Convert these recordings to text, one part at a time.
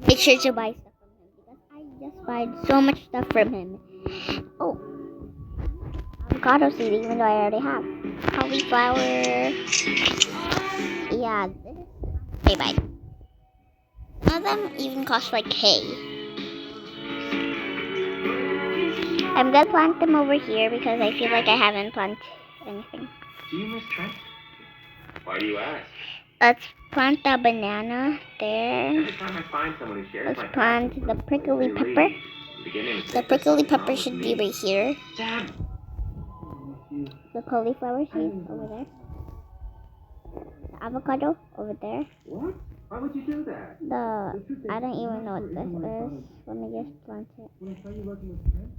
make sure to buy stuff from him because I just buy so much stuff from him. Oh, avocado seed, even though I already have cauliflower. Yeah, this is okay. Bye. Some of them even cost like K. I'm gonna plant them over here because I feel like I haven't planted anything. Do you miss Trent? Why do you ask? Let's plant the banana there. Every time I find someone who shares Let's my plant passion, the prickly they pepper. leave. Beginning to The think there's prickly something wrong pepper with should me. be right here. Dad! The cauliflower seed over there. The avocado over there. What? Why would you do that? I don't even know what this is. Let me just plant it. When I saw you working with Trent,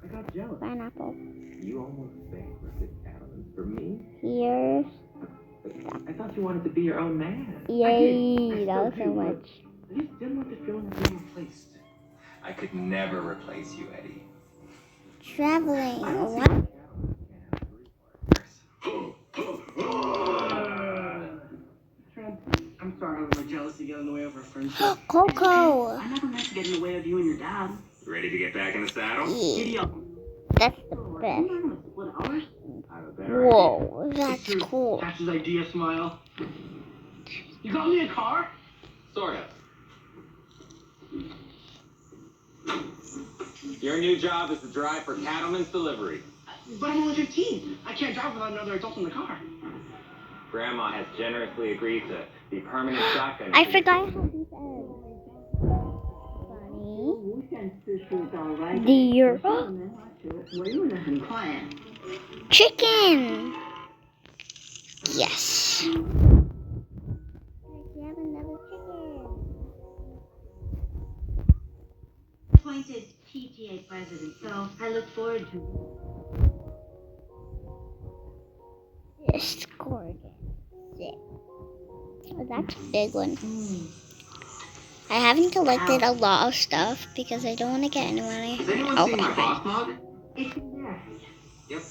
I got jealous. Pineapple. You almost bankrupted Alan for me? Here's. I thought you wanted to be your own man. Yay! That was so much. I just didn't want the feeling of being replaced. I could never replace you, Eddie. Traveling. What? Trent, I'm sorry I let my jealousy get in the way of our friendship. Coco. I never meant to get in the way of you and your dad. Ready to get back in the saddle? Yeah. Giddy up. That's the We're best. not gonna split ours. I have a better idea. Whoa, that's cool. That's his idea, Smile. You got me a car? Sort of. Your new job is to drive for Cattleman's Delivery. But I'm only 15. I can't drive without another adult in the car. Grandma has generously agreed to be permanent shotgun. I forgot how these eggs. Bunny. Deer. Chicken. Yes. We have another chicken. Appointed PTA president, so I look forward to This gorgeous. Oh, that's a big one. I haven't collected a lot of stuff because I don't want to get anyone. Has anyone seen my boss mug? it's in there. Yep.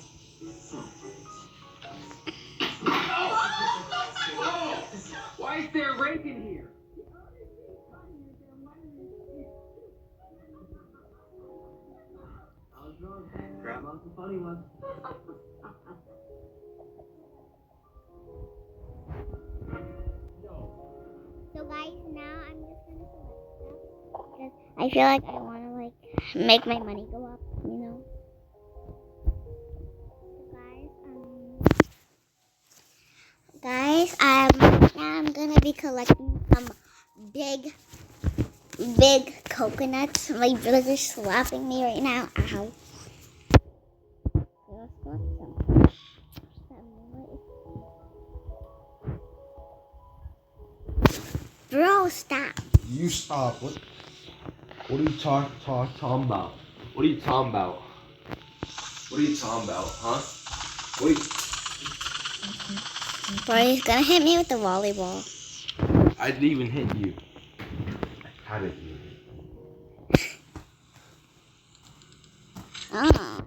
Why is there rape in here? I was wrong. Grandma's the funny one. So guys, now I'm just gonna collect stuff because I feel like I want to make my money go up, you know. So guys, now I'm gonna be collecting some big coconuts. My brother's slapping me right now. Ow. Let's collect some. Bro, stop. You stop. What are you talking about? What are you talking about? What are you talking about, huh? What Bro, he's gonna hit me with the volleyball. I didn't even hit you. I didn't even hit you. Oh.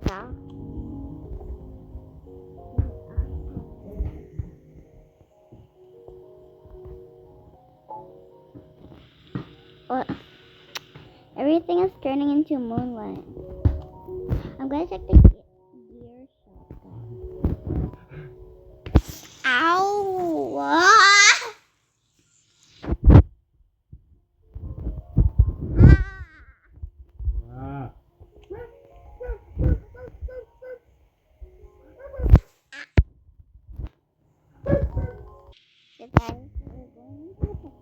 Yeah. What? Everything is turning into moonlight. I'm gonna check the gear shot. Ow! Ah! Ah. So guys, we're going to check.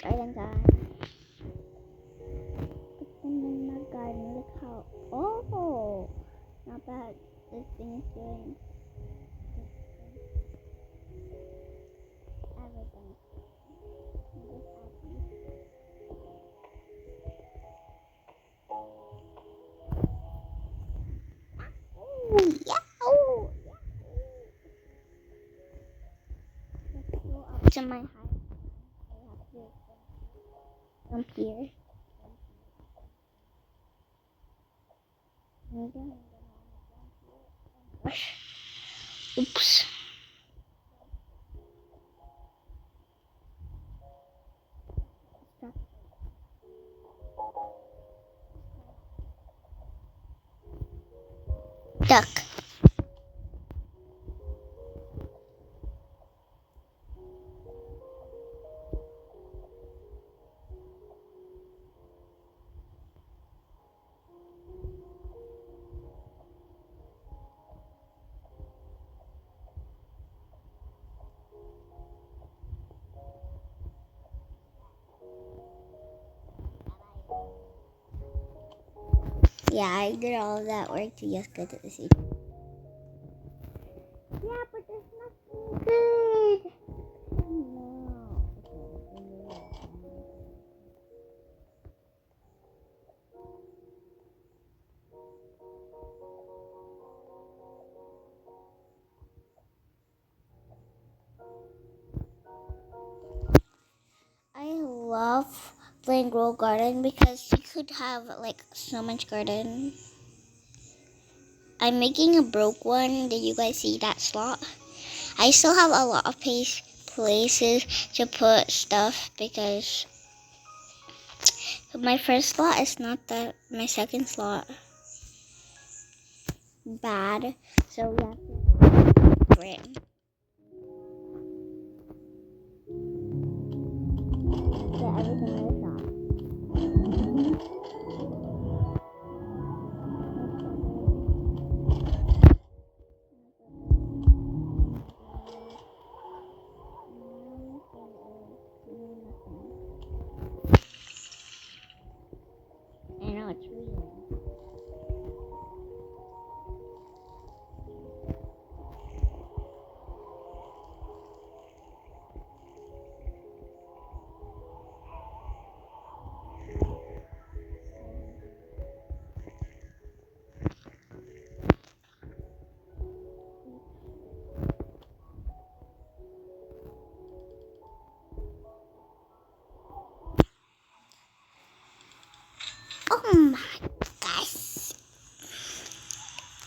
Garden guy. Put them in my garden. Look how. Oh! Not bad. This thing is doing everything. Ooh, yeah. Oh, let's go up to my house. I have to jump here. Oops. Duck. Yeah, I did all of that work to just go to the sea. Yeah, but there's nothing good. No. I love playing Grow Garden because you could have like so much garden. I'm making a broke one. Did you guys see that slot? I still have a lot of places to put stuff because my first slot is not that my second slot bad. So we have to bring. Get everything in the shop. I know it's real. Oh my gosh.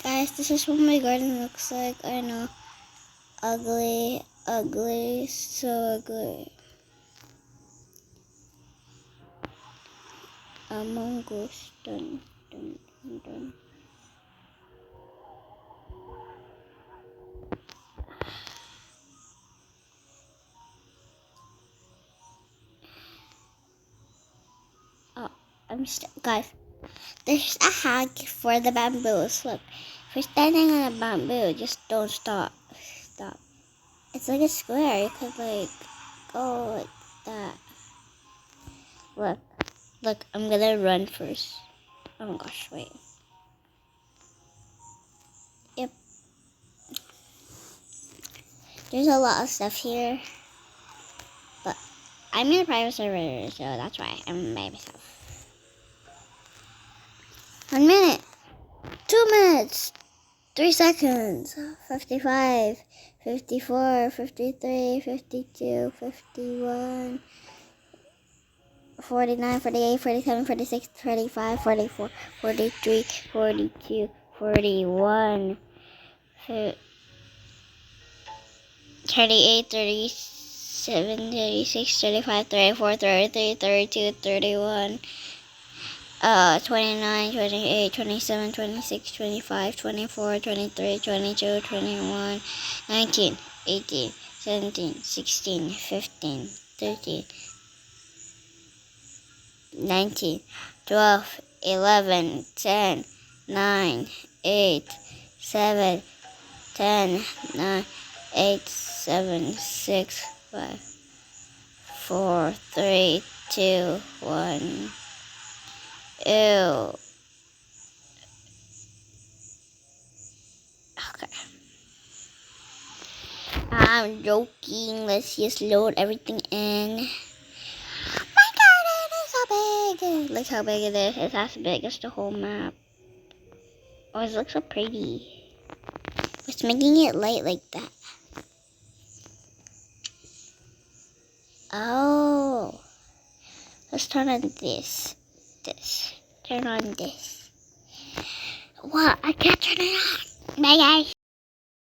Guys, this is what my garden looks like. I know. Ugly, ugly, so ugly. A mongoose. Dun, dun, dun, dun. Oh, guys. There's a hack for the bamboos. Look, if you're standing on a bamboo, just don't stop. Stop. It's like a square. You could like go like that. Look, look. I'm gonna run first. Oh my gosh, wait. Yep. There's a lot of stuff here, but I'm in a private server, so that's why I'm by myself. 1 minute, 2 minutes, 3 seconds, 55, 54, 53, 52, 51, 49, 48, 47, 46, 45, 44, 43, 42, 41, 38, 37, 36, 35, 34, 33, 32, 31, 29, 28, 27, 26, 25, 24, 23, 22, 21, 19, 18, 17, 16, 15, 13, 19, 12, 11, 10, 9, 8, 7, 10, 9, 8, 7, 6, 5, 4, 3, 2, 1. Ew. Okay. I'm joking. Let's just load everything in. My garden is so big. Look how big it is. It's as big as the whole map. Oh, it looks so pretty. What's making it light like that? Oh. Let's turn on this. Turn on this. What? I can't turn it on. Bye guys.